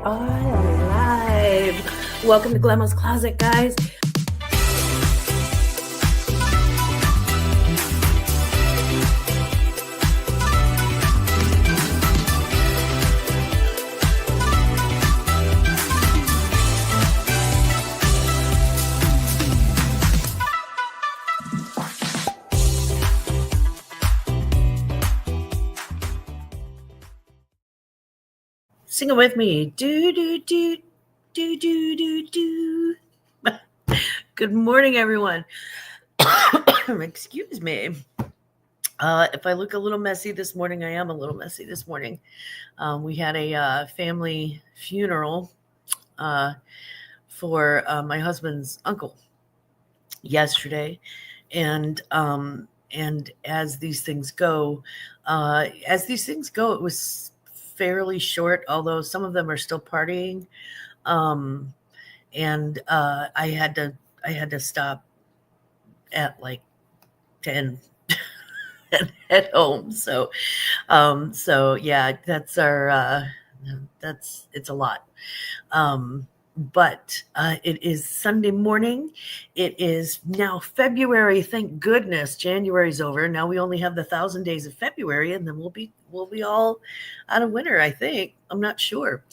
are live. Welcome to Glamma's Closet, guys. Sing it with me. Do, do, do, do, do, do, do. Good morning, everyone. Excuse me. If I look a little messy this morning, I am a little messy this morning. We had a family funeral for my husband's uncle yesterday, and as these things go, it was fairly short. Although some of them are still partying, and I had to stop at like 10 and head home. So yeah, it's a lot. But it is Sunday morning. It is now February. Thank goodness January's over. Now we only have the 1,000 days of February, and then we'll be all out of winter. I think. I'm not sure.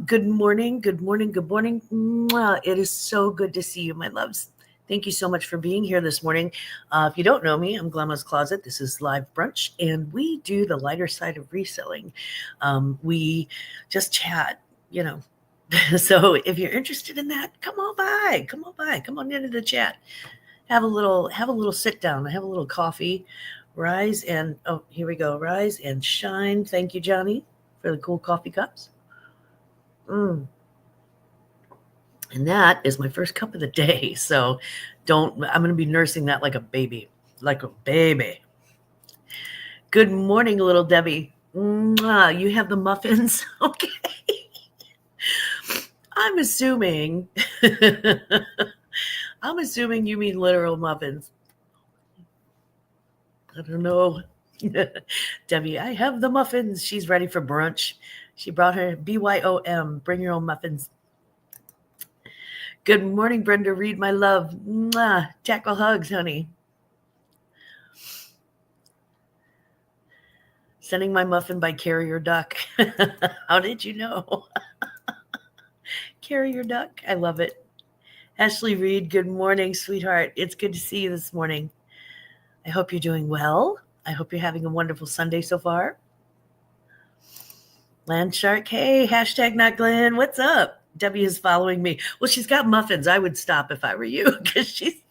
Good morning. Good morning. Good morning. Mwah. It is so good to see you, my loves. Thank you so much for being here this morning. If you don't know me, I'm Glamma's Closet. This is Live Brunch, and we do the lighter side of reselling. We just chat, So if you're interested in that, come on by, come on into the chat. Have a little sit down, have a little coffee, rise and shine. Thank you, Johnny, for the cool coffee cups. And that is my first cup of the day. So I'm going to be nursing that like a baby. Good morning, little Debbie. You have the muffins? Okay. I'm assuming you mean literal muffins. I don't know. Debbie, I have the muffins. She's ready for brunch. She brought her BYOM, bring your own muffins. Good morning, Brenda Reed, my love. Mwah. Tackle hugs, honey. Sending my muffin by Carrier Duck. How did you know? Carrier Duck. I love it. Ashley Reed, good morning, sweetheart. It's good to see you this morning. I hope you're doing well. I hope you're having a wonderful Sunday so far. Landshark, hey, hashtag not Glenn. What's up? Debbie is following me. Well, she's got muffins. I would stop if I were you because she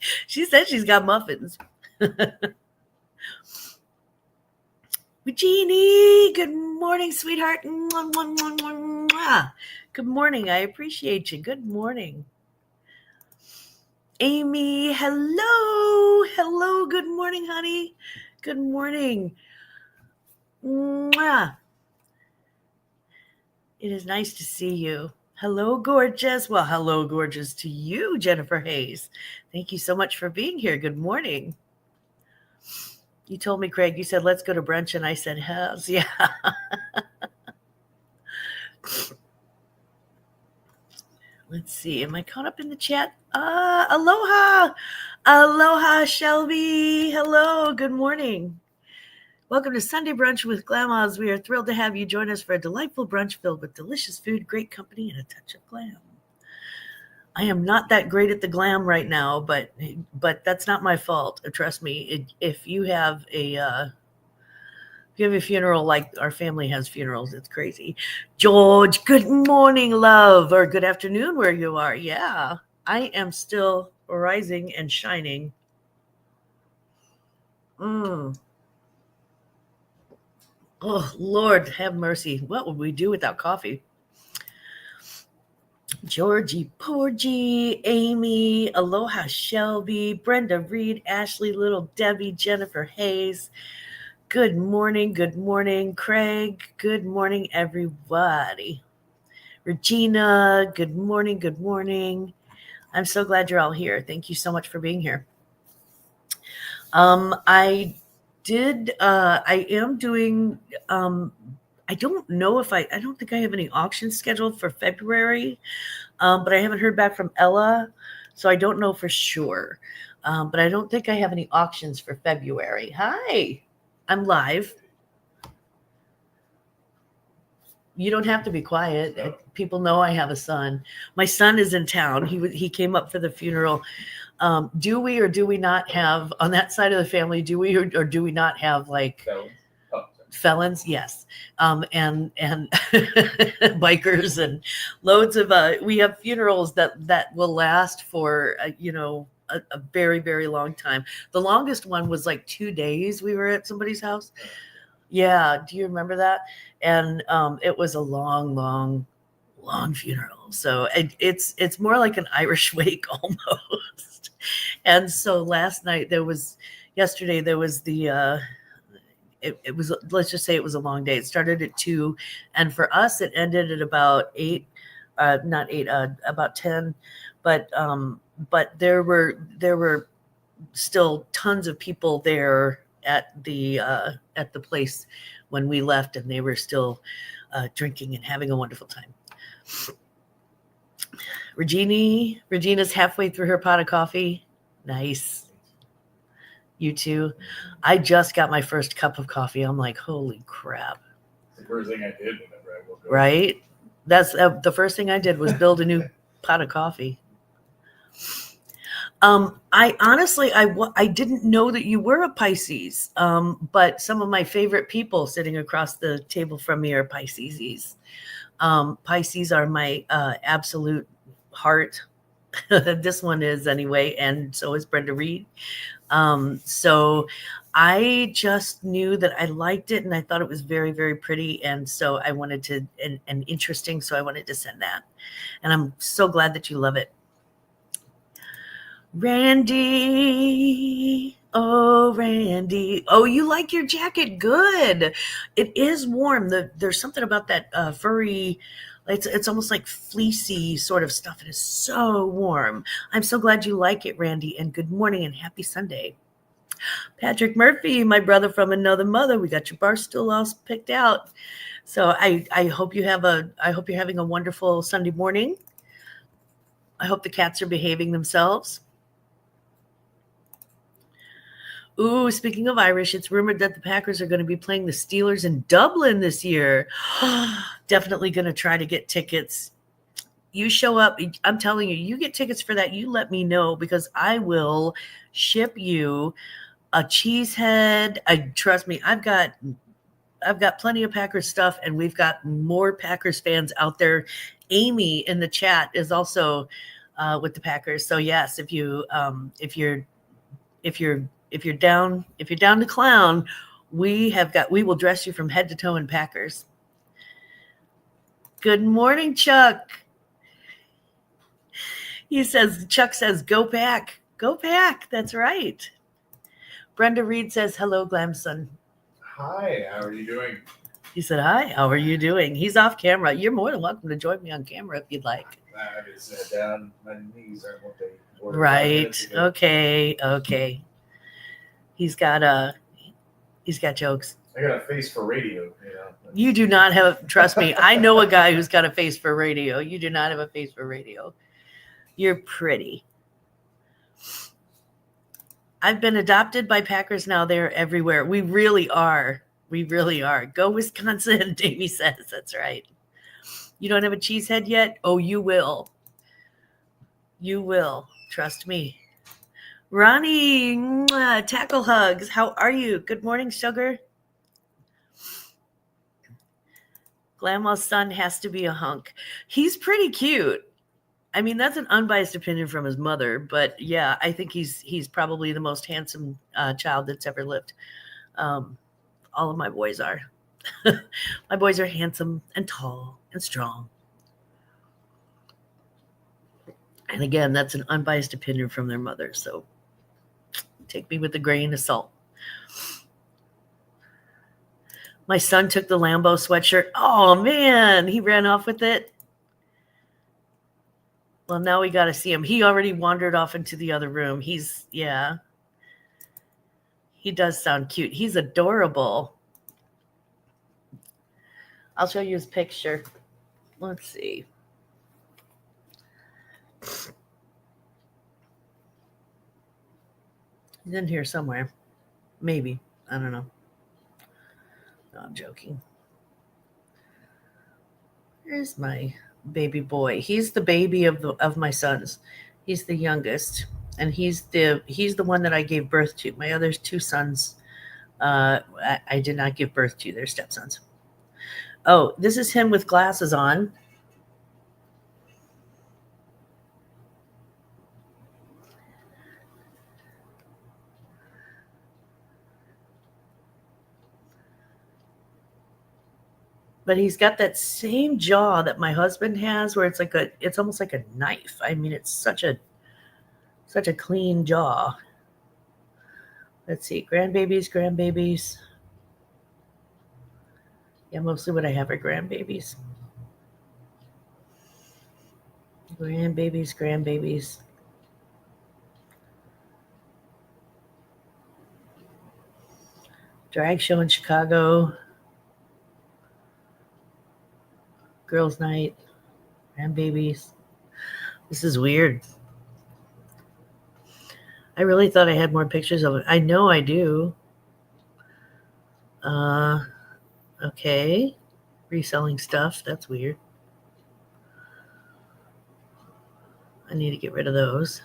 said she's got muffins. Jeannie, good morning, sweetheart. Good morning. I appreciate you. Good morning. Amy, hello. Hello. Good morning, honey. Good morning. It is nice to see you. Hello, gorgeous. Well, hello, gorgeous to you, Jennifer Hayes. Thank you so much for being here. Good morning. You told me, Craig, you said, let's go to brunch. And I said, hells yeah. Let's see. Am I caught up in the chat? Aloha. Aloha, Shelby. Hello. Good morning. Welcome to Sunday Brunch with Glammaz. We are thrilled to have you join us for a delightful brunch filled with delicious food, great company, and a touch of glam. I am not that great at the glam right now, but that's not my fault. Trust me. If you have a funeral like our family has funerals, it's crazy. George, good morning, love, or good afternoon where you are. Yeah, I am still rising and shining. Oh, Lord, have mercy. What would we do without coffee? Georgie, Porgy, Amy, Aloha, Shelby, Brenda Reed, Ashley, Little Debbie, Jennifer Hayes. Good morning, Craig. Good morning, everybody. Regina, good morning. I'm so glad you're all here. Thank you so much for being here. I am doing I don't know if I don't think I have any auctions scheduled for February, but I haven't heard back from Ella, so I don't know for sure. But I don't think I have any auctions for February. Hi, I'm live. You don't have to be quiet. People know I have a son. My son is in town. He came up for the funeral. Do we or do we not have on that side of the family? Do we or do we not have like felons? Yes, and bikers and loads of. We have funerals that will last for a very very long time. The longest one was like 2 days. We were at somebody's house. Yeah, do you remember that? And it was a long funeral. So it's more like an Irish wake almost. And so yesterday there was the it was, let's just say it was a long day. It started at 2, and for us it ended at about 8, not 8, about 10. But there were still tons of people there at the place when we left, and they were still drinking and having a wonderful time. Regina's halfway through her pot of coffee. Nice. You too. I just got my first cup of coffee. I'm like, holy crap. It's the first thing I did whenever I woke up. Right? That's the first thing I did was build a new pot of coffee. I honestly, I didn't know that you were a Pisces, but some of my favorite people sitting across the table from me are Pisces. Pisces are my absolute heart. This one is anyway, and so is Brenda Reed. So I just knew that I liked it, and I thought it was very, very pretty, and so I wanted to, and interesting, so I wanted to send that. And I'm so glad that you love it. Randy. Oh, Randy. Oh, you like your jacket? Good. It is warm. There's something about that furry, it's almost like fleecy sort of stuff. It is so warm. I'm so glad you like it, Randy. And good morning and happy Sunday. Patrick Murphy, my brother from another mother. We got your bar stool all picked out. So I hope you're having a wonderful Sunday morning. I hope the cats are behaving themselves. Ooh, speaking of Irish, it's rumored that the Packers are going to be playing the Steelers in Dublin this year. Definitely going to try to get tickets. You show up. I'm telling you, you get tickets for that. You let me know, because I will ship you a cheese head. Trust me, I've got plenty of Packers stuff, and we've got more Packers fans out there. Amy in the chat is also with the Packers. So yes, if you're down to clown, we will dress you from head to toe in Packers. Good morning, Chuck. Chuck says, go Pack. Go Pack. That's right. Brenda Reed says, hello, Glamson. Hi, how are you doing? He said, hi, how are you doing? He's off camera. You're more than welcome to join me on camera if you'd like. I just sat down. My knees aren't what they were. Right. Okay. He's got jokes. I got a face for radio, You do not have, trust me, I know a guy who's got a face for radio. You do not have a face for radio. You're pretty. I've been adopted by Packers now. They're everywhere. We really are. Go Wisconsin, Davey says. That's right. You don't have a cheesehead yet? Oh, you will. You will. Trust me. Ronnie, tackle hugs. How are you? Good morning, sugar. Glammaz son has to be a hunk. He's pretty cute. I mean, that's an unbiased opinion from his mother, but yeah, I think he's probably the most handsome child that's ever lived. All of my boys are. My boys are handsome and tall and strong. And again, that's an unbiased opinion from their mother, so take me with a grain of salt. My son took the Lambo sweatshirt. Oh, man, he ran off with it. Well, now we got to see him. He already wandered off into the other room. He does sound cute. He's adorable. I'll show you his picture. Let's see. He's in here somewhere. Maybe. I don't know. No, I'm joking. Here's my baby boy. He's the baby of my sons. He's the youngest, and he's the one that I gave birth to. My other two sons, I did not give birth to. They're stepsons. Oh, this is him with glasses on. But he's got that same jaw that my husband has, where it's almost like a knife. I mean, it's such a clean jaw. Let's see, grandbabies. Yeah, mostly what I have are grandbabies. Grandbabies. Drag show in Chicago. Girls' night. Grandbabies. This is weird. I really thought I had more pictures of it. I know I do. Okay. Reselling stuff. That's weird. I need to get rid of those.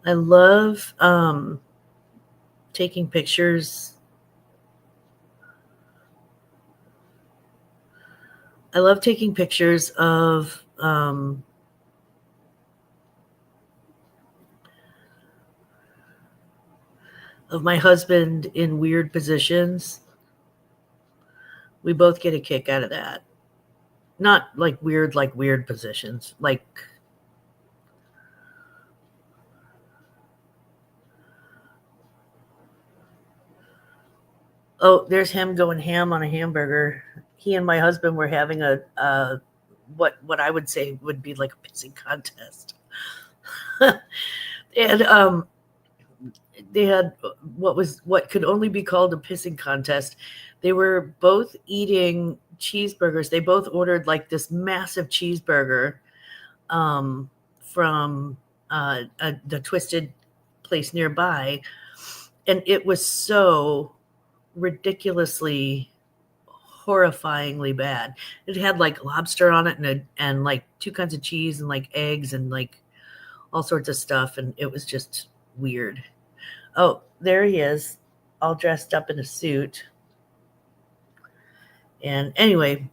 I love taking pictures. I love taking pictures of my husband in weird positions. We both get a kick out of that. Not like weird positions. Like, oh, there's him going ham on a hamburger. He and my husband were having a what I would say would be like a pissing contest. And they had what could only be called a pissing contest. They were both eating cheeseburgers. They both ordered like this massive cheeseburger from the Twisted place nearby, and it was so ridiculously, horrifyingly bad. It had like lobster on it and like two kinds of cheese and like eggs and like all sorts of stuff, and it was just weird. Oh, there he is, all dressed up in a suit. And anyway,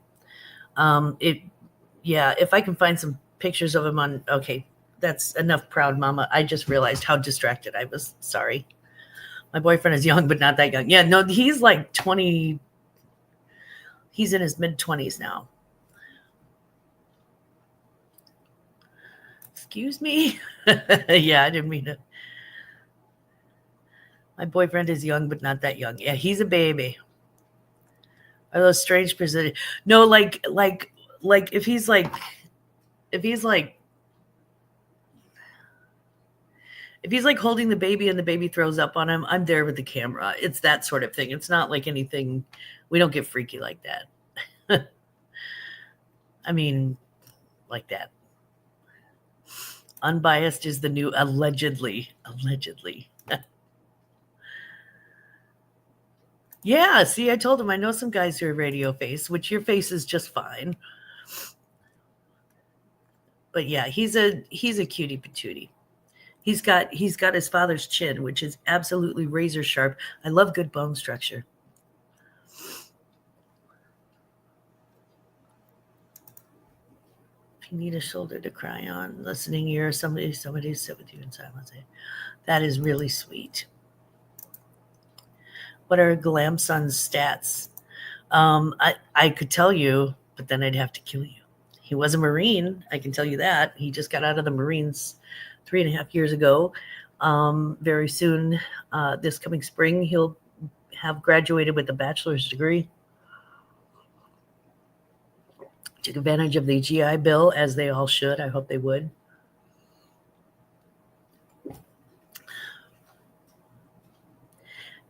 if I can find some pictures of him on, okay, that's enough, proud mama. I just realized how distracted I was. Sorry. My boyfriend is young, but not that young. Yeah, no, he's like 20. He's in his mid-20s now. Excuse me? Yeah, I didn't mean to. My boyfriend is young, but not that young. Yeah, he's a baby. Are those strange positions? No, like if he's like holding the baby and the baby throws up on him, I'm there with the camera. It's that sort of thing. It's not like anything. We don't get freaky like that. I mean, like that. Unbiased is the new allegedly. Yeah, see, I told him I know some guys who are radio face, which your face is just fine. But yeah, he's a cutie patootie. He's got his father's chin, which is absolutely razor sharp. I love good bone structure. If you need a shoulder to cry on, listening ear, somebody sit with you in silence. That is really sweet. What are Glamz's stats? I could tell you, but then I'd have to kill you. He was a Marine. I can tell you that. He just got out of the Marines 3.5 years ago. Very soon, this coming spring, he'll have graduated with a bachelor's degree. Took advantage of the GI Bill, as they all should. I hope they would.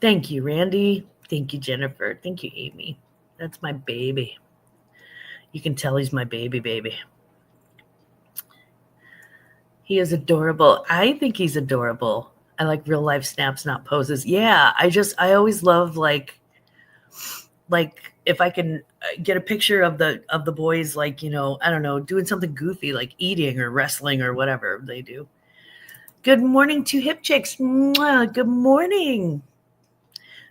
Thank you, Randy. Thank you, Jennifer. Thank you, Amy. That's my baby. You can tell he's my baby. He is adorable. I think he's adorable. I like real life snaps, not poses. Yeah, I always love like if I can get a picture of the boys, like, I don't know, doing something goofy like eating or wrestling or whatever they do. Good morning to Hip Chicks. Mwah. Good morning,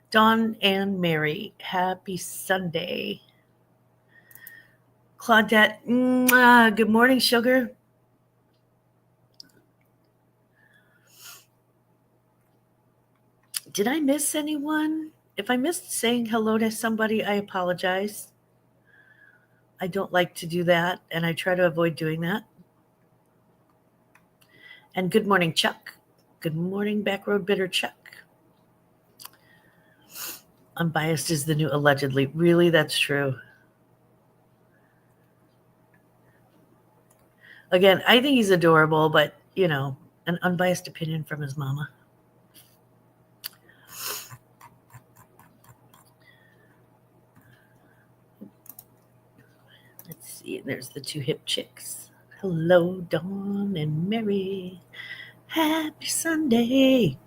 Dawn and Mary. Happy Sunday. Claudette. Mwah. Good morning, sugar. Did I miss anyone? If I missed saying hello to somebody, I apologize. I don't like to do that, and I try to avoid doing that. And good morning, Chuck. Good morning, Backroad Bitter Chuck. Unbiased is the new allegedly. Really, that's true. Again, I think he's adorable, but, an unbiased opinion from his mama. Let's see. There's the two hip chicks. Hello, Dawn and Mary. Happy Sunday.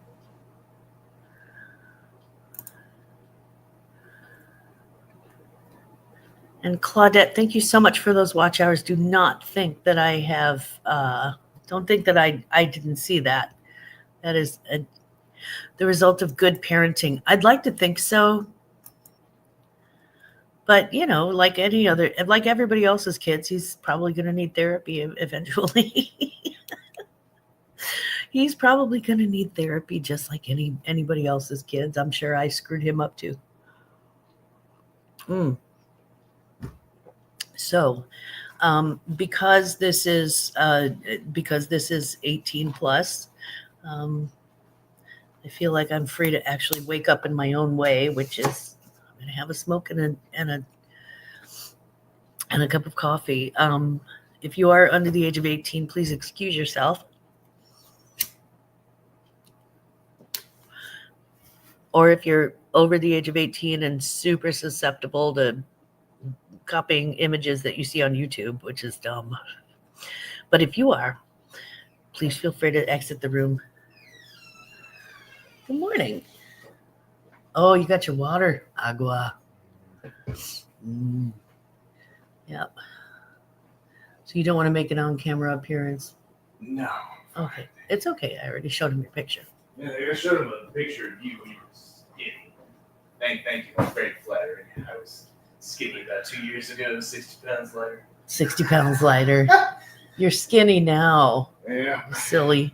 And Claudette, thank you so much for those watch hours. Do not think that I have, don't think that I didn't see that. That is the result of good parenting. I'd like to think so. But, like like everybody else's kids, he's probably going to need therapy eventually. He's probably going to need therapy just like anybody else's kids. I'm sure I screwed him up too. So, because this is 18 plus, I feel like I'm free to actually wake up in my own way, which is I'm going to have a smoke and a cup of coffee. If you are under the age of 18, please excuse yourself. Or if you're over the age of 18 and super susceptible to copying images that you see on YouTube, which is dumb. But if you are, please feel free to exit the room. Good morning. Oh, you got your water, agua. Yep. So you don't want to make an on-camera appearance? No. Okay. It's okay. I already showed him your picture. Yeah, I showed him a picture of you when you were skinny. Thank you. That's very flattering. I was skinny about 2 years ago, 60 pounds lighter. 60 pounds lighter. You're skinny now. Yeah. Silly.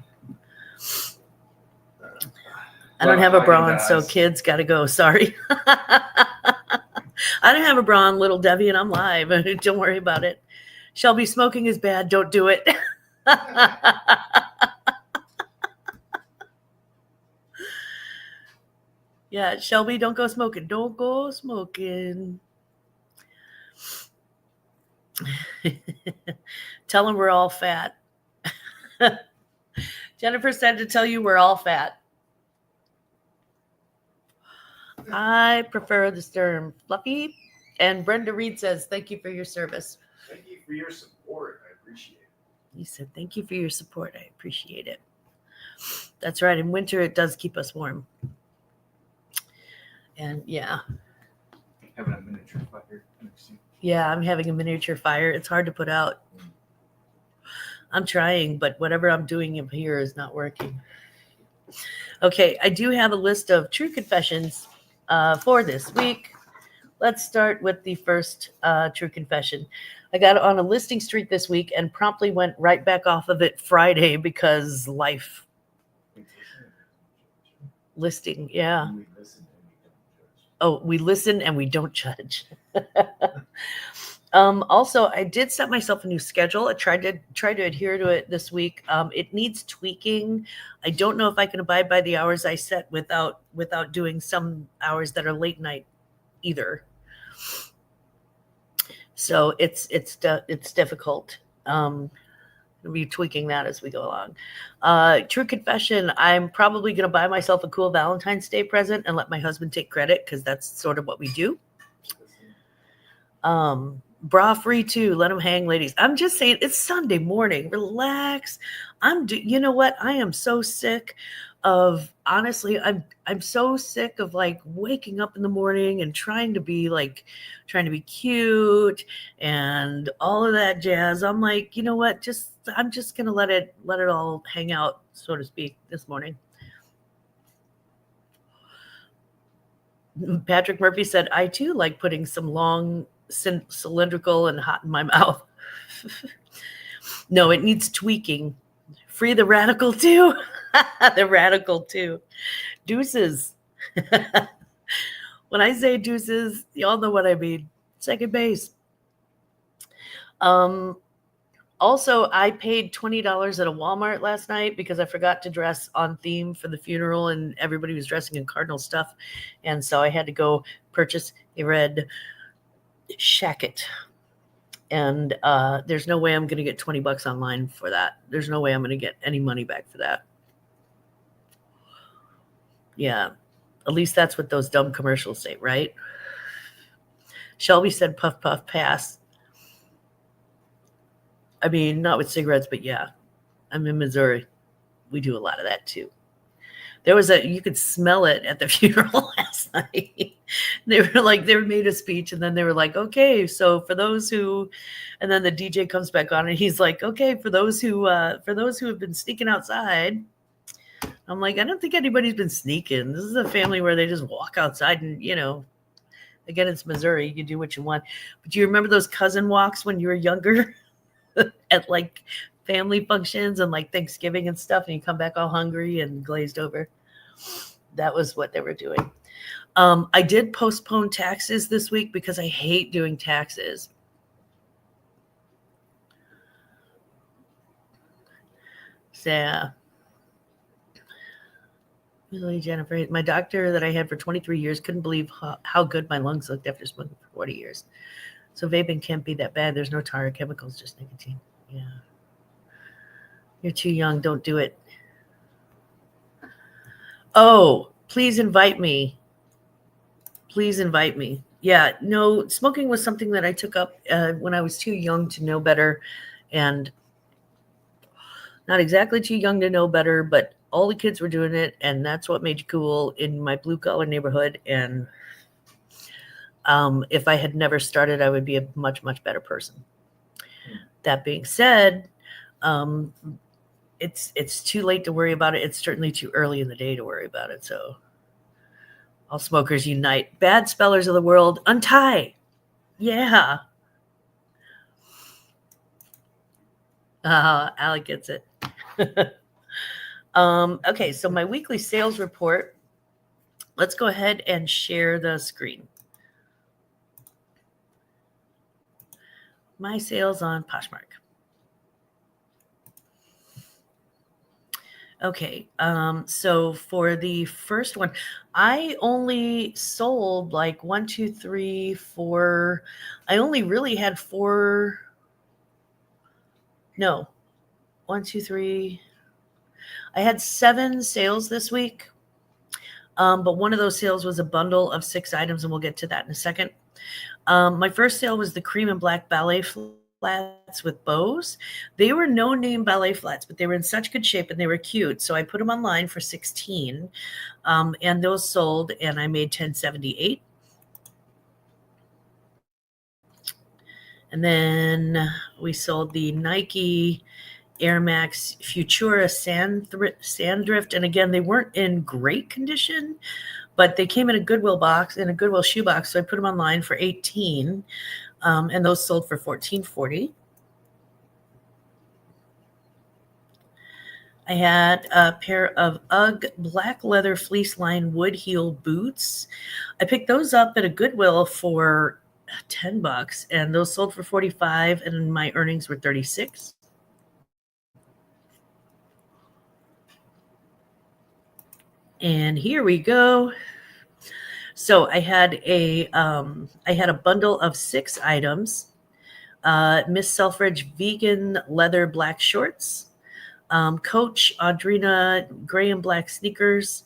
I don't have a bra on, so kids got to go. Sorry. I don't have a bra on, little Debbie, and I'm live. Don't worry about it. Shelby, smoking is bad. Don't do it. Yeah, Shelby, don't go smoking. Don't go smoking. Tell them we're all fat. Jennifer said to tell you we're all fat. I prefer the term fluffy. And Brenda Reed says, thank you for your service. Thank you for your support. I appreciate it. He said, thank you for your support. I appreciate it. That's right. In winter, it does keep us warm. And yeah. Having a miniature fire. Yeah, I'm having a miniature fire. It's hard to put out. I'm trying, but whatever I'm doing up here is not working. Okay, I do have a list of true confessions for this week. Let's start with the first true confession. I got on a listing streak this week and promptly went right back off of it Friday because life. Listing, yeah. We listen and we don't judge. Also, I did set myself a new schedule. I tried to adhere to it this week. It needs tweaking. I don't know if I can abide by the hours I set without doing some hours that are late night either. So it's difficult. I'll be tweaking that as we go along. True confession, I'm probably going to buy myself a cool Valentine's Day present and let my husband take credit because that's sort of what we do. Bra free too. Let them hang, ladies. I'm just saying, it's Sunday morning. Relax. You know what? I am so sick of, honestly, I'm so sick of like waking up in the morning and trying to be cute and all of that jazz. I'm like, you know what? I'm just gonna let it all hang out, so to speak, this morning. Patrick Murphy said, I too like putting some long cylindrical and hot in my mouth. No, it needs tweaking. Free the radical too. The radical too. Deuces. When I say deuces, y'all know what I mean. Second base. Also, I paid $20 at a Walmart last night because I forgot to dress on theme for the funeral and everybody was dressing in Cardinal stuff. And so I had to go purchase a red shacket. And there's no way I'm going to get $20 online for that. There's no way I'm going to get any money back for that. Yeah, at least that's what those dumb commercials say, right? Shelby said, puff, puff, pass. I mean, not with cigarettes, but yeah, I'm in Missouri. We do a lot of that too. You could smell it at the funeral last night. They made a speech and then they were like, okay, so for those who, and then the DJ comes back on and he's like, okay, for those who have been sneaking outside. I'm like, I don't think anybody's been sneaking. This is a family where they just walk outside and, again, it's Missouri. You do what you want. But do you remember those cousin walks when you were younger at like family functions and like Thanksgiving and stuff, and you come back all hungry and glazed over? That was what they were doing. I did postpone taxes this week because I hate doing taxes. So, yeah. Usually, Jennifer, my doctor that I had for 23 years couldn't believe how good my lungs looked after smoking for 40 years. So vaping can't be that bad. There's no tar or chemicals, just nicotine. Yeah. You're too young. Don't do it. Oh, please invite me. Please invite me. Yeah, no, smoking was something that I took up when I was too young to know better, and not exactly too young to know better, but all the kids were doing it, and that's what made you cool in my blue-collar neighborhood. And if I had never started, I would be a much, much better person. That being said, it's too late to worry about it. It's certainly too early in the day to worry about it. So all smokers unite. Bad spellers of the world, untie. Yeah. Alec gets it. Okay, so my weekly sales report. Let's go ahead and share the screen. My sales on Poshmark. Okay, so for the first one, I only sold like 1, 2, 3, 4. I only really had 4. No, 1, 2, 3. I had 7 sales this week, but one of those sales was a bundle of 6 items, and we'll get to that in a second. My first sale was the cream and black ballet flats with bows. They were no-name ballet flats, but they were in such good shape and they were cute. So I put them online for $16, and those sold, and I made $10.78. And then we sold the Nike Air Max Futura Sanddrift. And again, they weren't in great condition, but they came in a Goodwill box, in a Goodwill shoe box. So I put them online for $18, and those sold for $14.40. I had a pair of UGG black leather fleece lined wood heel boots. I picked those up at a Goodwill for $10, and those sold for $45, and my earnings were $36. And here we go. So I had a bundle of 6 items. Miss Selfridge vegan leather black shorts. Coach Audrina gray and black sneakers.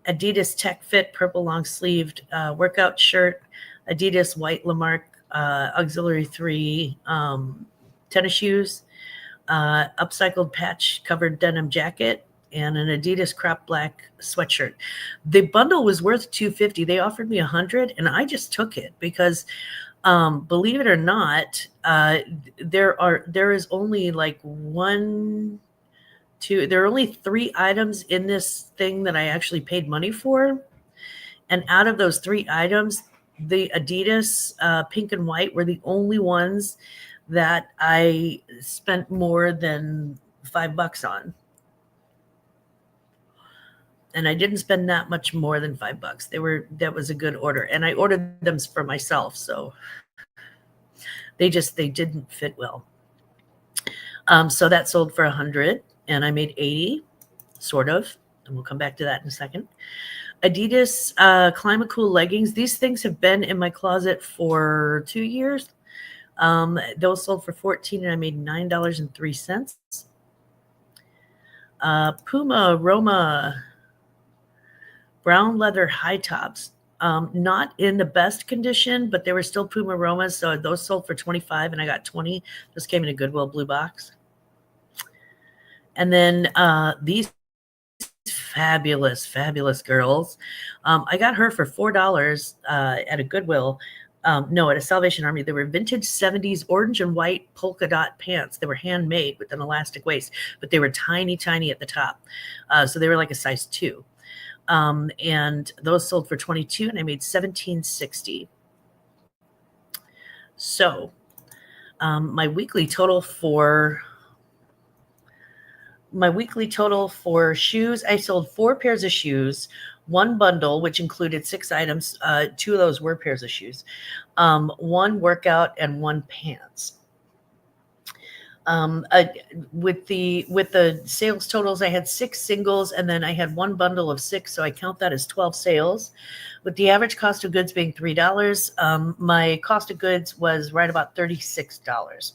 Adidas Tech Fit purple long sleeved workout shirt. Adidas white Lamarck auxiliary 3 tennis shoes. Upcycled patch covered denim jacket, and an Adidas crop black sweatshirt. The bundle was worth $250. They offered me $100, and I just took it because, believe it or not, there is only like there are only 3 items in this thing that I actually paid money for, and out of those 3 items, the Adidas pink and white were the only ones that I spent more than $5 on. And I didn't spend that much more than $5. That was a good order. And I ordered them for myself. So they didn't fit well. So that sold for $100 and I made $80, sort of. And we'll come back to that in a second. Adidas Climacool leggings. These things have been in my closet for 2 years. Those sold for $14 and I made $9.03. Puma Roma brown leather high tops. Not in the best condition, but they were still Puma Romas. So those sold for $25 and I got $20. Those came in a Goodwill blue box. And then these fabulous girls. I got her for $4 at a Goodwill. No, at a Salvation Army. They were vintage 70s orange and white polka dot pants. They were handmade with an elastic waist, but they were tiny at the top. So they were like a size 2. And those sold for $22 and I made $17.60. So my weekly total for shoes, I sold 4 pairs of shoes, 1 bundle, which included 6 items. 2 of those were pairs of shoes, 1 workout and 1 pants. With the sales totals, I had 6 singles and then I had 1 bundle of 6. So I count that as 12 sales, with the average cost of goods being $3. My cost of goods was right about $36.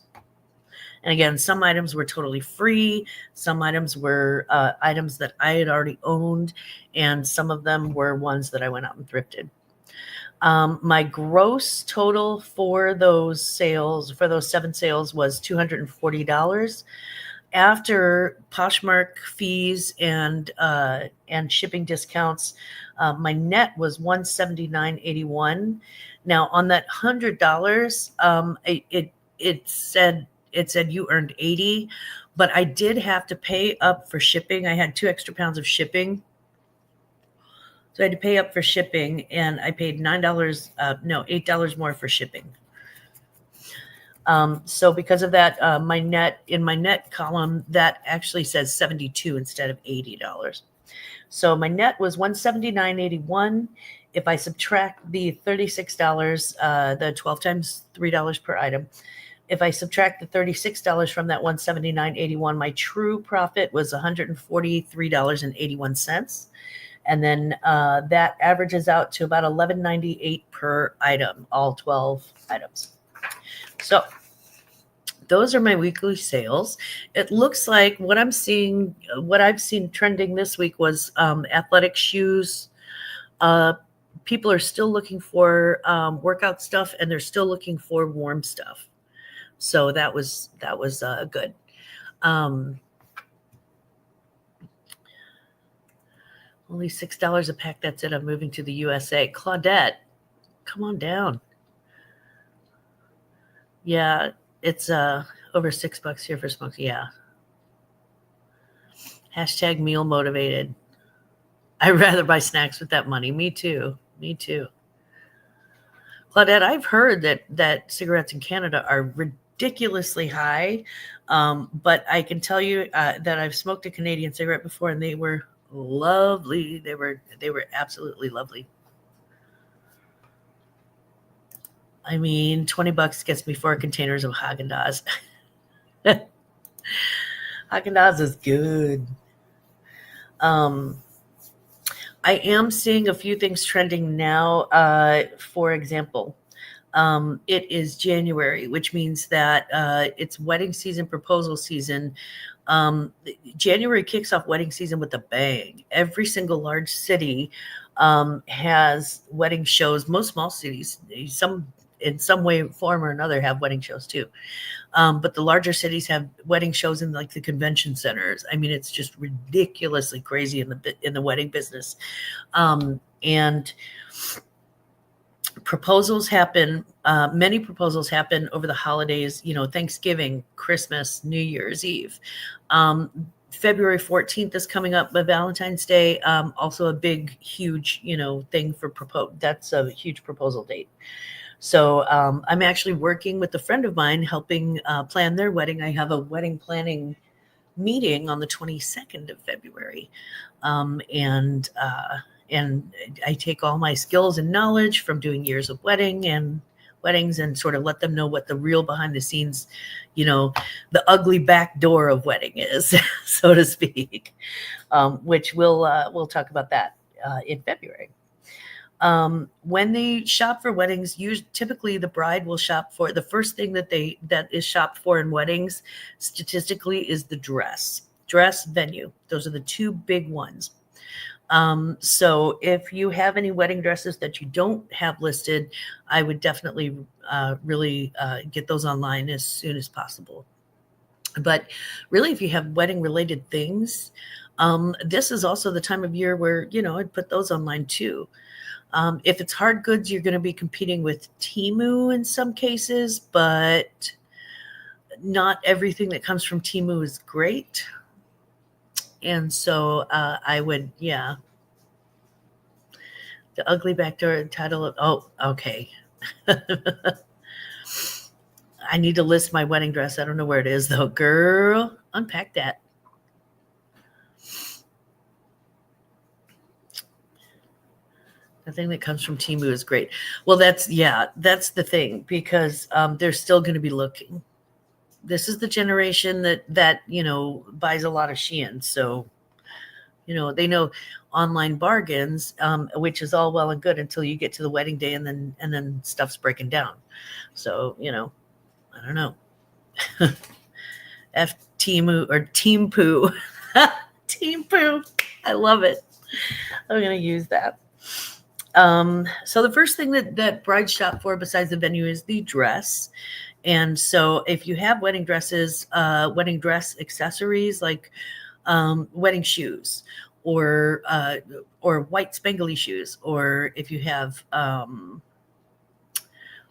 And again, some items were totally free. Some items were items that I had already owned. And some of them were ones that I went out and thrifted. My gross total for those 7 sales was $240. After Poshmark fees and shipping discounts, my net was $179.81. Now on that $100, it said you earned $80, but I did have to pay up for shipping. I had 2 extra pounds of shipping. So I had to pay up for shipping and I paid $8 more for shipping. So because of that, in my net column, that actually says $72 instead of $80. So my net was $179.81. If I subtract the $36, the 12 times $3 per item, if I subtract the $36 from that $179.81, my true profit was $143.81. And then that averages out to about $11.98 per item, all 12 items. So those are my weekly sales. It looks like what I've seen trending this week was athletic shoes. People are still looking for workout stuff, and they're still looking for warm stuff. So that was good. Only $6 a pack. That's it. I'm moving to the USA. Claudette, come on down. Yeah, it's over $6 here for smokes. Yeah. Hashtag meal motivated. I'd rather buy snacks with that money. Me too. Claudette, I've heard that cigarettes in Canada are ridiculously high, but I can tell you that I've smoked a Canadian cigarette before, and they were lovely. They were absolutely lovely. I mean, $20 gets me 4 containers of Haagen-Dazs. Haagen-Dazs is good. I am seeing a few things trending now. For example, It is January, which means that it's wedding season, proposal season. January kicks off wedding season with a bang. Every single large city has wedding shows. Most small cities, some in some way, form, or another, have wedding shows too. But the larger cities have wedding shows in like the convention centers. I mean, it's just ridiculously crazy in the wedding business. And proposals happen. Many proposals happen over the holidays. Thanksgiving, Christmas, New Year's Eve. February 14th is coming up, but Valentine's Day, also a big, huge, thing for propose. That's a huge proposal date. So I'm actually working with a friend of mine, helping plan their wedding. I have a wedding planning meeting on the 22nd of February. And I take all my skills and knowledge from doing years of weddings and sort of let them know what the real behind the scenes, the ugly back door of wedding is, so to speak, which we'll talk about that in February. When they shop for weddings, typically the bride will shop for the first thing that is shopped for in weddings, statistically, is the dress, venue. Those are the two big ones. So if you have any wedding dresses that you don't have listed, I would definitely really get those online as soon as possible. But really, if you have wedding related things, this is also the time of year where, I'd put those online too. If it's hard goods, you're going to be competing with Temu in some cases, but not everything that comes from Temu is great. And so I would, the ugly back door title. Okay. I need to list my wedding dress. I don't know where it is though. Girl, unpack that. The thing that comes from Temu is great. Well, that's the thing, because they're still going to be looking. This is the generation that buys a lot of Shein. So, they know online bargains, which is all well and good until you get to the wedding day, and then stuff's breaking down. So, I don't know. F Temu or Team Poo. Team Poo. I love it. I'm going to use that. So the first thing that brides shop for besides the venue is the dress. And so if you have wedding dresses, wedding dress accessories like wedding shoes or white spangly shoes, or if you have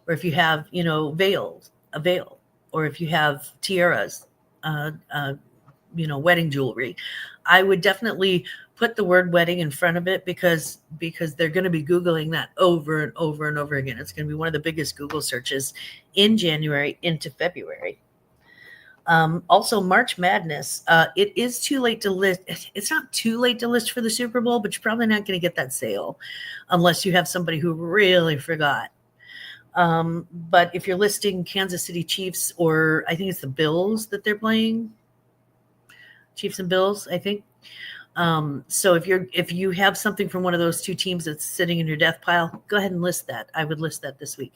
veils, a veil, or if you have tiaras, wedding jewelry, I would definitely put the word wedding in front of it, because they're going to be Googling that over and over and over again. It's going to be one of the biggest Google searches in January into February. Also, March Madness. It is too late to list. It's not too late to list for the Super Bowl, but you're probably not going to get that sale unless you have somebody who really forgot. But if you're listing Kansas City Chiefs, or I think it's the Bills that they're playing, Chiefs and Bills, I think. So if you have something from one of those two teams that's sitting in your death pile, go ahead and list that. I would list that this week.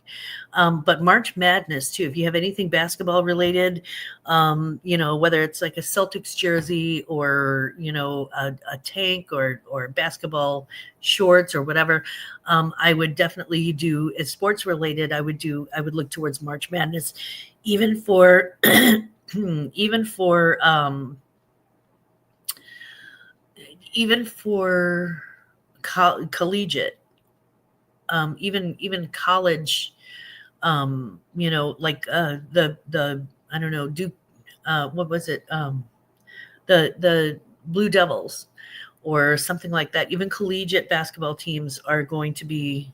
But March Madness too, if you have anything basketball related, whether it's like a Celtics jersey or, a tank or basketball shorts or whatever, I would definitely do, as sports related, I would look towards March Madness, even for, collegiate, even college, like the I don't know, Duke, what was it, the Blue Devils or something like that. Even collegiate basketball teams are going to be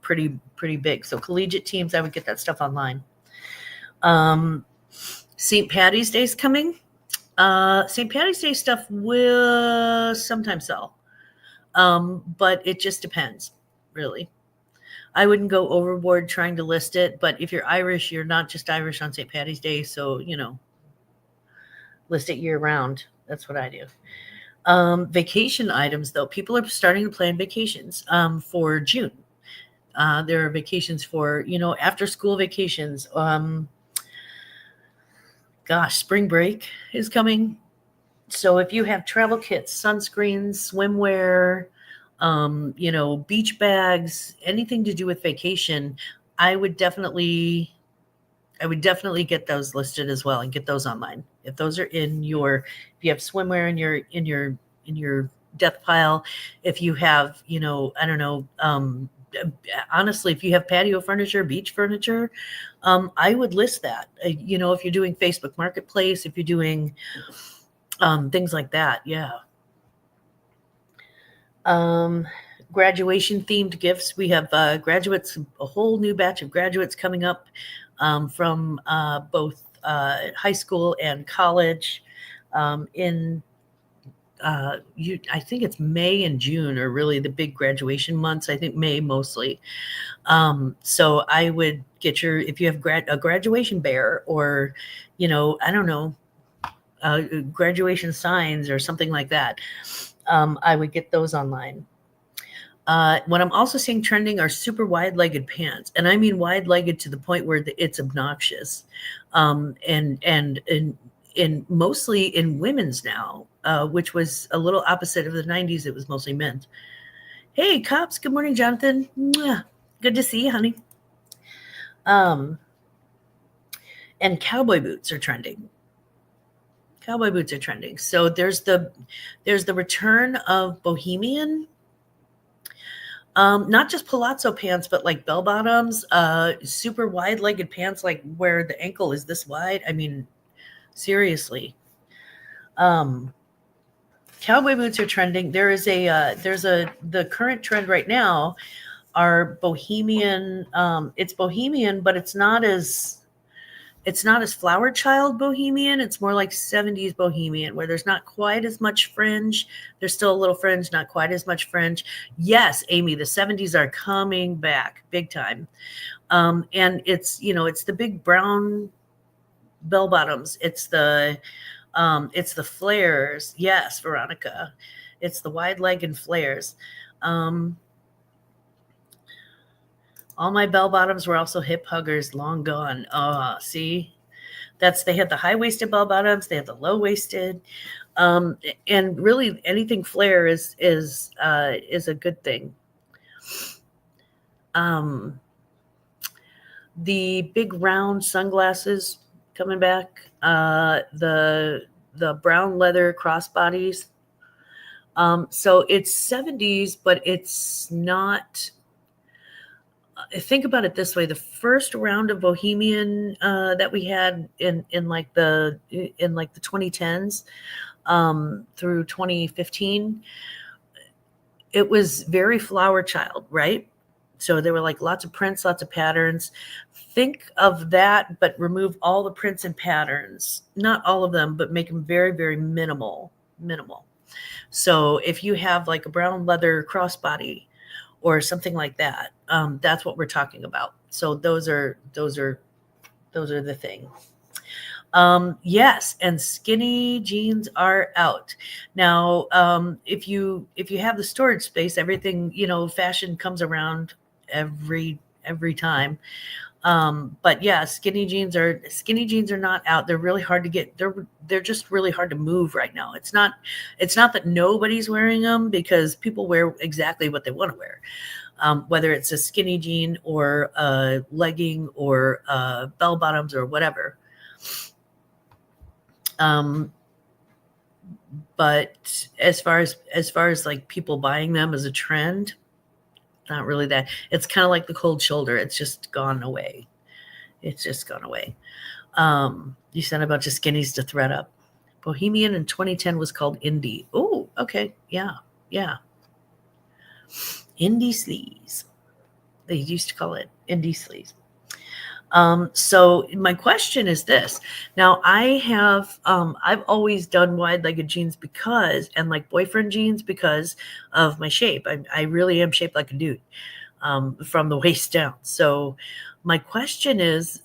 pretty big. So collegiate teams, I would get that stuff online. St. Patty's Day is coming. St. Patty's Day stuff will sometimes sell, but it just depends, really. I wouldn't go overboard trying to list it, but if you're Irish, you're not just Irish on St. Patty's Day, so, list it year round. That's what I do. Vacation items, though, people are starting to plan vacations for June. There are vacations for, after school vacations. Spring break is coming. So if you have travel kits, sunscreens, swimwear, beach bags, anything to do with vacation, I would definitely get those listed as well and get those online. If those are if you have swimwear in your death pile, if you have, I don't know, honestly, if you have patio furniture, beach furniture, I would list that. If you're doing Facebook Marketplace, if you're doing things like that, yeah. Graduation themed gifts. We have graduates, a whole new batch of graduates coming up from both high school and college. I think it's May and June are really the big graduation months. I think May mostly. So I would get if you have a graduation bear, or, I don't know, graduation signs or something like that. I would get those online. What I'm also seeing trending are super wide-legged pants, and I mean wide-legged to the point where it's obnoxious, and mostly in women's now, which was a little opposite of the 90s. It was mostly men's. Hey, cops! Good morning, Jonathan. Mwah. Good to see you, honey. And cowboy boots are trending. Cowboy boots are trending. So there's the return of bohemian. Not just palazzo pants, but like bell bottoms, super wide-legged pants, like where the ankle is this wide. I mean, seriously. Cowboy boots are trending. There's the current trend right now are bohemian. It's bohemian, but it's not as flower child bohemian. It's more like 70s bohemian, where there's not quite as much fringe. There's still a little fringe, not quite as much fringe. Yes, Amy, the 70s are coming back big time. And it's the big brown bell bottoms. It's the flares. Yes, Veronica. It's the wide leg and flares. All my bell bottoms were also hip huggers, long gone. See, they had the high waisted bell bottoms, they had the low waisted, and really anything flare is a good thing. The big round sunglasses coming back, the brown leather crossbodies. So it's 70s, but it's not. Think about it this way: the first round of bohemian that we had in like the 2010s through 2015, it was very flower child, right? So there were like lots of prints, lots of patterns. Think of that, but remove all the prints and patterns. Not all of them, but make them very, very minimal. So if you have like a brown leather crossbody or something like that, that's what we're talking about. So those are the thing. Yes, and skinny jeans are out now. If you have the storage space, everything, fashion comes around every time. But yeah, skinny jeans are not out. They're really hard to get. They're just really hard to move right now. It's not that nobody's wearing them, because people wear exactly what they want to wear. Whether it's a skinny jean or a legging or bell bottoms or whatever. But as far as like people buying them as a trend, not really that. It's kind of like the cold shoulder. It's just gone away. You sent a bunch of skinnies to thread up. Bohemian in 2010 was called indie. Oh, okay. Yeah. Indie sleeves. They used to call it indie sleeves. So my question is this. Now I've always done wide-legged jeans and like boyfriend jeans because of my shape. I really am shaped like a dude, from the waist down. So my question is,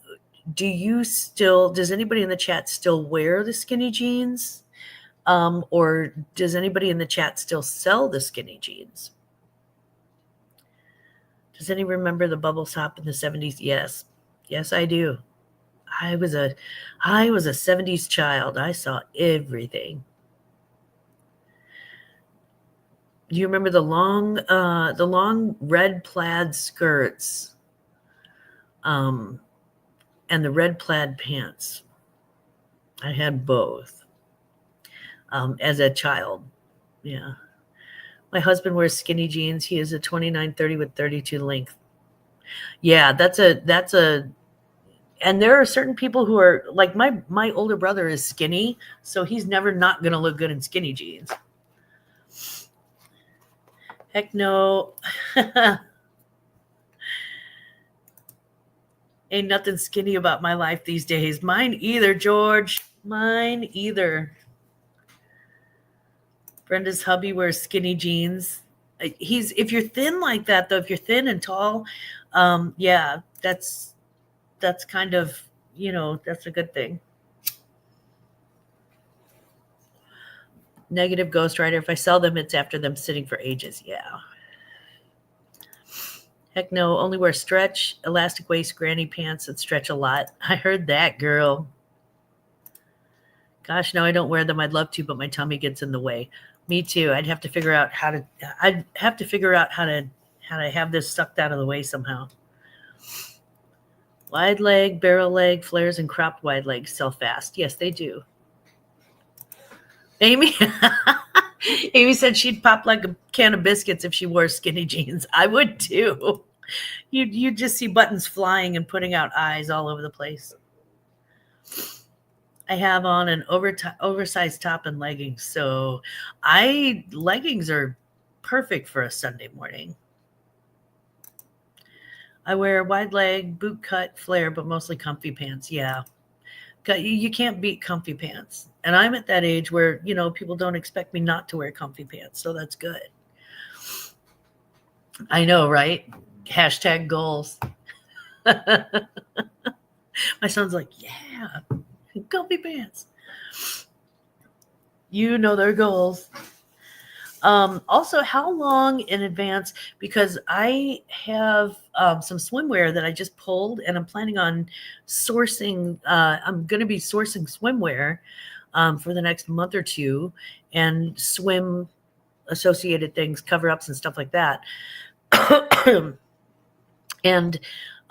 does anybody in the chat still wear the skinny jeans? Or does anybody in the chat still sell the skinny jeans? Does anyone remember the bubble shop in the 70s? Yes. Yes, I do. I was a 70s child. I saw everything. Do you remember the long red plaid skirts, and the red plaid pants? I had both, as a child. Yeah. My husband wears skinny jeans. He is a 29-30 with 32 length. Yeah, that's a. And there are certain people who are like my older brother is skinny, so he's never not gonna look good in skinny jeans. Heck no. Ain't nothing skinny about my life these days. Mine either, George. Mine either. Brenda's hubby wears skinny jeans. If you're thin like that, though, if you're thin and tall, yeah, that's kind of, that's a good thing. Negative ghostwriter. If I sell them, it's after them sitting for ages. Yeah. Heck no, only wear stretch, elastic waist, granny pants that stretch a lot. I heard that, girl. Gosh, no, I don't wear them. I'd love to, but my tummy gets in the way. Me too. I'd have to figure out how to have this sucked out of the way somehow. Wide leg, barrel leg, flares, and cropped wide legs sell fast. Yes, they do. Amy Amy said she'd pop like a can of biscuits if she wore skinny jeans. I would too. You'd just see buttons flying and putting out eyes all over the place. I have on an oversized top and leggings. So leggings are perfect for a Sunday morning. I wear wide leg, boot cut, flare, but mostly comfy pants. Yeah. You can't beat comfy pants. And I'm at that age where, people don't expect me not to wear comfy pants. So that's good. I know, right? Hashtag goals. My son's like, yeah, comfy pants. Their goals. Also, how long in advance? Because I have some swimwear that I just pulled, and I'm planning on sourcing. I'm going to be sourcing swimwear for the next month or two, and swim associated things, cover-ups and stuff like that. And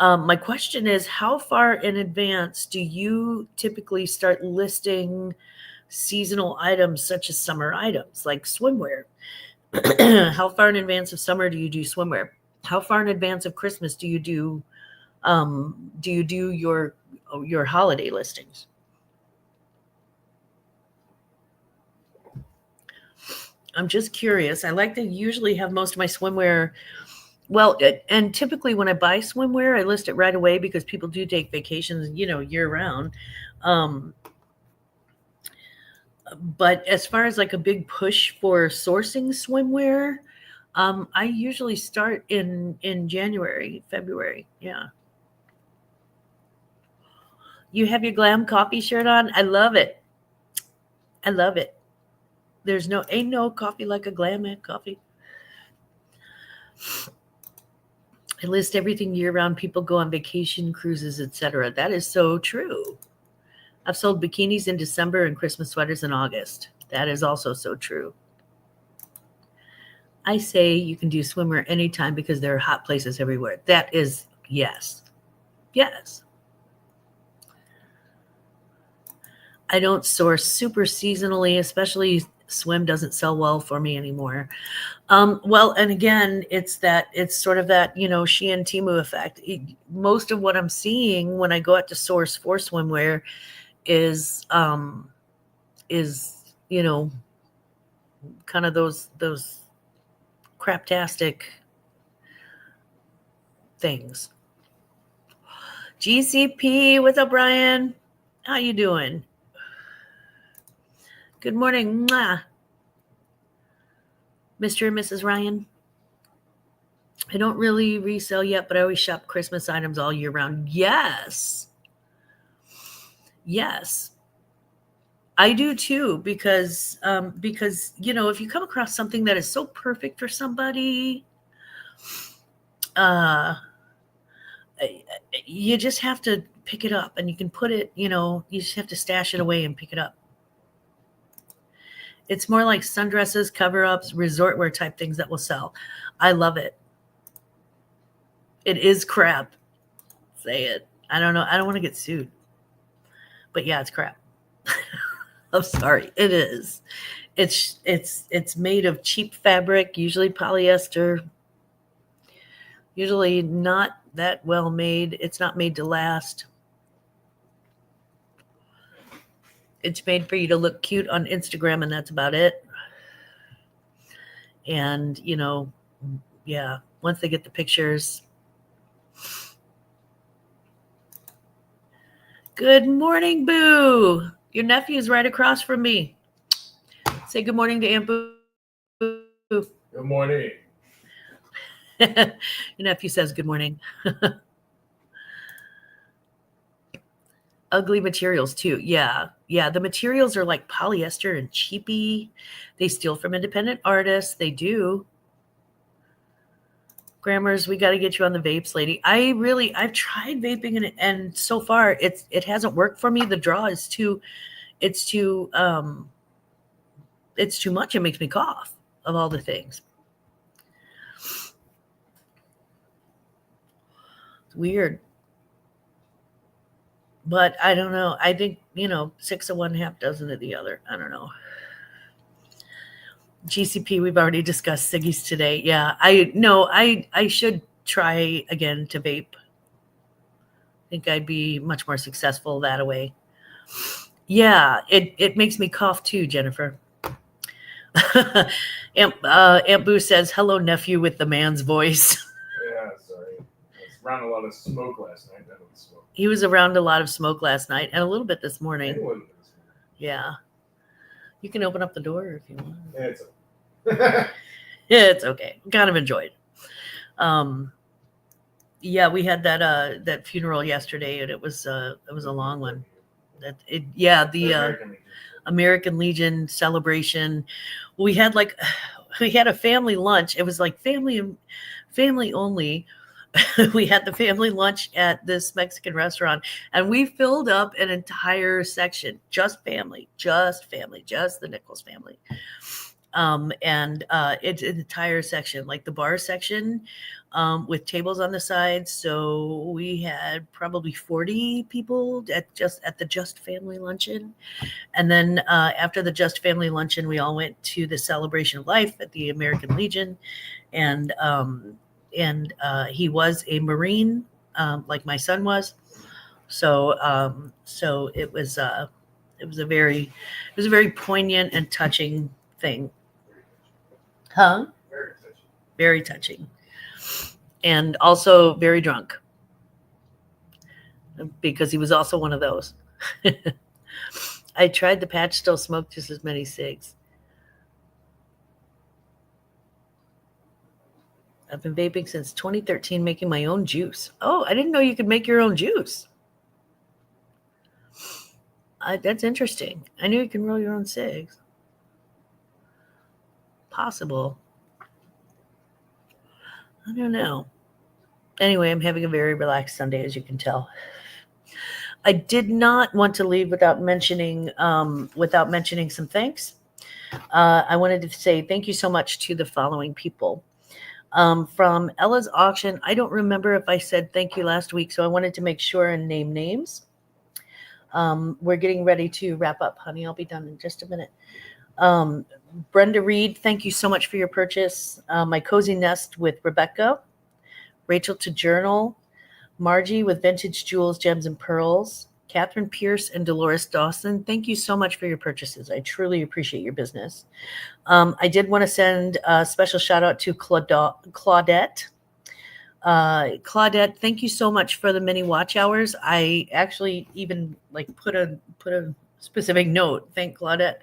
my question is, how far in advance do you typically start listing seasonal items such as summer items like swimwear? How far in advance of summer do you do swimwear? How far in advance of Christmas do you do your holiday listings? I'm just curious. I like to usually have most of my swimwear. Well, and typically when I buy swimwear, I list it right away because people do take vacations, year round. But as far as like a big push for sourcing swimwear, I usually start in January, February. Yeah. You have your Glam coffee shirt on? I love it. I love it. Ain't no coffee like a Glam coffee. I list everything year round. People go on vacation, cruises, etc. That is so true. I've sold bikinis in December and Christmas sweaters in August. That is also so true. I say you can do swimwear anytime because there are hot places everywhere. That is, yes. Yes. I don't source super seasonally, especially swim doesn't sell well for me anymore. Well, and again, it's sort of that, Shein Temu effect. Most of what I'm seeing when I go out to source for swimwear is kind of those craptastic things. GCP, what's up, Brian? How you doing? Good morning, Mr. and Mrs. Ryan. I don't really resell yet, but I always shop Christmas items all year round. Yes. Yes. I do too, because if you come across something that is so perfect for somebody, you just have to pick it up, and you can put it, you just have to stash it away and pick it up. It's more like sundresses, cover-ups, resort wear type things that will sell. I love it. It is crap. Say it. I don't know. I don't want to get sued. But yeah, it's crap. I'm sorry. It is. It's made of cheap fabric, usually polyester. Usually not that well made. It's not made to last. It's made for you to look cute on Instagram, and that's about it. And, yeah, once they get the pictures. Good morning, Boo. Your nephew's right across from me. Say good morning to Aunt Boo. Good morning. Your nephew says good morning. Ugly materials too. Yeah. The materials are like polyester and cheapy. They steal from independent artists. They do. Glammaz, we got to get you on the vapes, lady. I've tried vaping and so far it hasn't worked for me. The draw is it's too much. It makes me cough of all the things. It's weird. But I don't know. I think, 6 of one, half dozen of the other. I don't know. GCP, we've already discussed ciggies today. Yeah, I should try again to vape. I think I'd be much more successful that way. Yeah, it makes me cough too, Jennifer. Aunt Boo says, hello, nephew with the man's voice. Yeah, sorry. I was around a lot of smoke last night. He was around a lot of smoke last night and a little bit this morning. Yeah. You can open up the door if you want. Yeah, it's okay. Yeah, it's okay. Kind of enjoyed. Yeah, we had that funeral yesterday, and it was a long one. The American Legion celebration. We had a family lunch. It was like family only. We had the family lunch at this Mexican restaurant, and we filled up an entire section, just family, just the Nichols family. And it's an entire section, like the bar section, with tables on the sides. So we had probably 40 people at the Just Family Luncheon. And then after the Just Family Luncheon, we all went to the Celebration of Life at the American Legion. And he was a Marine, like my son was. So it was a very poignant and touching thing. Huh? Very touching. And also very drunk, because he was also one of those. I tried the patch, still smoked just as many cigs. I've been vaping since 2013, making my own juice. Oh, I didn't know you could make your own juice. That's interesting. I knew you can roll your own cigs. Possible. I don't know. Anyway, I'm having a very relaxed Sunday, as you can tell. I did not want to leave without mentioning some thanks. I wanted to say thank you so much to the following people. From Ella's auction, I don't remember if I said thank you last week, so I wanted to make sure and name names. We're getting ready to wrap up, honey. I'll be done in just a minute. Brenda Reed, thank you so much for your purchase. My Cozy Nest with Rebecca. Rachel to Journal. Margie with Vintage Jewels, Gems, and Pearls. Catherine Pierce and Dolores Dawson, thank you so much for your purchases. I truly appreciate your business. I did want to send a special shout out to Claudette. Claudette, thank you so much for the mini watch hours. I actually even put a specific note. Thank Claudette.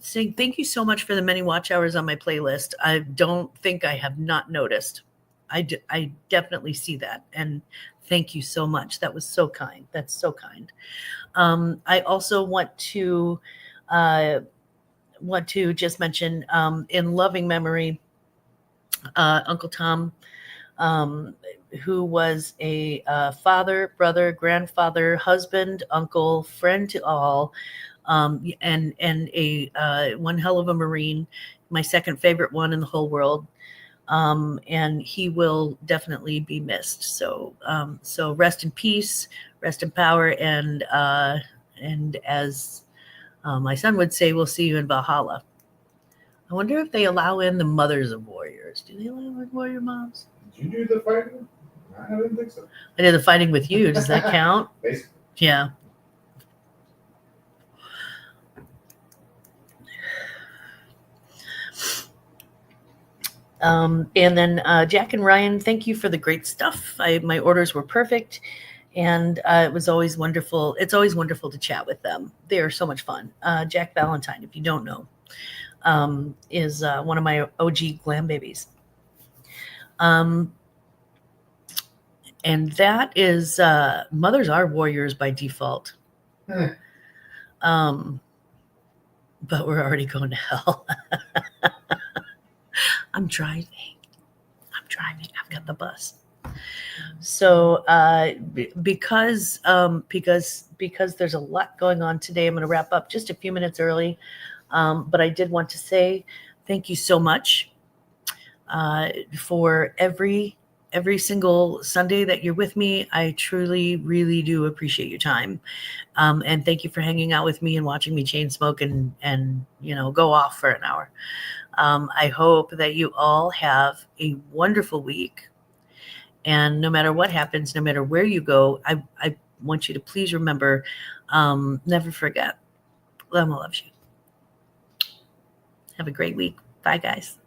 Saying thank you so much for the many watch hours on my playlist. I don't think I have not noticed. I definitely see that, and thank you so much. That was so kind. That's so kind. I also want to just mention, in loving memory, Uncle Tom who was a father, brother, grandfather, husband, uncle, friend to all, and a one hell of a Marine, my second favorite one in the whole world. And he will definitely be missed. So so rest in peace, rest in power, and as my son would say, we'll see you in Valhalla. I wonder if they allow in the mothers of warriors. Do they allow in warrior moms? Did you do the fighting? I didn't think so. I did the fighting with you. Does that count? Basically. Yeah. And then Jack and Ryan, thank you for the great stuff. My orders were perfect, and it was always wonderful. It's always wonderful to chat with them. They are so much fun. Jack Valentine, if you don't know, is one of my OG glam babies. And that is mothers are warriors by default. But we're already going to hell. I'm driving. I've got the bus. So because there's a lot going on today, I'm going to wrap up just a few minutes early. But I did want to say thank you so much for every single Sunday that you're with me. I truly, really do appreciate your time. And thank you for hanging out with me and watching me chain smoke and go off for an hour. I hope that you all have a wonderful week. And no matter what happens, no matter where you go, I want you to please remember, never forget, Glamma loves you. Have a great week. Bye, guys.